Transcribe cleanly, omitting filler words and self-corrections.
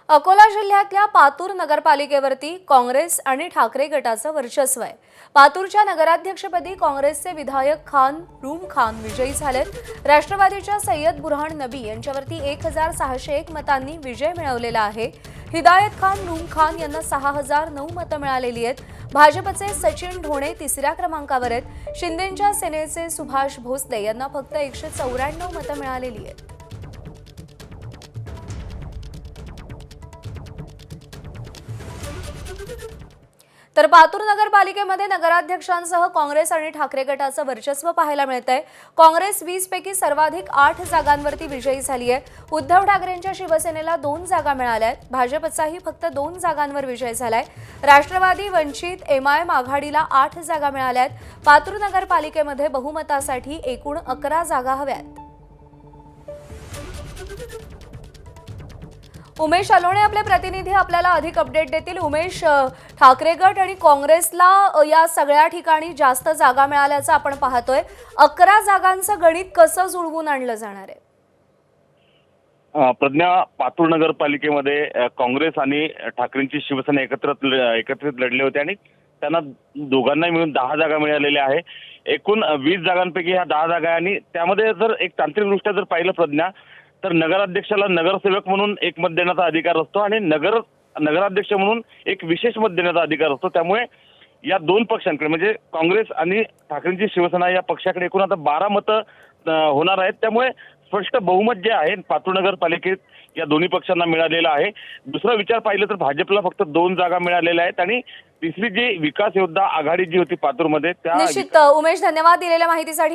अकोला जिल्ह्यातल्या पातूर नगरपालिकेवरती काँग्रेस आणि ठाकरे गटाचं वर्चस्व आहे। पातूरच्या नगराध्यक्षपदी काँग्रेसचे विधायक खान रूम खान विजयी झालेत। राष्ट्रवादीच्या सय्यद बुरहान नबी यांच्यावरती 1601 मतांनी विजय मिळवलेला आहे। हिदायत खान रूम खान यांना 6009 मतं मिळालेली आहेत। भाजपचे सचिन ढोणे तिसऱ्या क्रमांकावर आहेत। शिंदेंच्या सेनेचे सुभाष भोसले यांना फक्त 194 मतं मिळालेली आहेत। तर पातूर नगरपालिकेमध्ये नगराध्यक्षांसह काँग्रेस आणि ठाकरे गटाचं वर्चस्व पाहायला मिळतंय। काँग्रेस 20 पैकी सर्वाधिक 8 जागांवरती विजयी झाली आहे। उद्धव ठाकरेंच्या शिवसेनेला 2 जागा मिळाल्या आहेत। भाजपचाही फक्त 2 जागांवर विजय झालाय। राष्ट्रवादी वंचित एमआयएम आघाडीला 8 जागा मिळाल्या आहेत। पातूर नगरपालिकेमध्ये बहुमतासाठी एकूण 11 जागा हव्यात। उमेश अलोणे आपले प्रतिनिधी आपल्याला अधिक अपडेट देतील। उमेश, ठाकरे गट आणि काँग्रेसला या सगळ्या ठिकाणी जास्त जागा मिळाल्याचं आपण पाहतोय। 11 जागांचं गणित कसं जुळवून आणलं जाणार आहे? प्रज्ञा, पातूर नगरपालिकेमध्ये काँग्रेस आणि ठाकरेंची शिवसेना एकत्रित लढले होते आणि त्यांना दोघांना मिळून 10 जागा मिळालेल्या आहे। एकूण 20 जागांपैकी ह्या 10 जागा आहे आणि त्यामध्ये जर एक तांत्रिकदृष्ट्या जर पाहिलं प्रज्ञा, तर नगराध्यक्षाला नगरसेवक म्हणून एक मत देण्याचा अधिकार असतो आणि नगराध्यक्ष म्हणून एक विशेष मत देण्याचा अधिकार असतो। त्यामुळे या दोन पक्षांकडे म्हणजे काँग्रेस आणि ठाकरेंची शिवसेना या पक्षाकडे एकूण आता 12 मतं होणार आहेत। त्यामुळे स्पष्ट बहुमत जे आहे पातूर नगरपालिकेत या दोन्ही पक्षांना मिळालेला आहे। दुसरा विचार पाहिलं तर भाजपला फक्त 2 जागा मिळालेल्या आहेत आणि तिसरी जी विकास योद्धा आघाडी जी होती पातूरमध्ये त्या निश्चित उमेश, धन्यवाद दिलेल्या माहितीसाठी।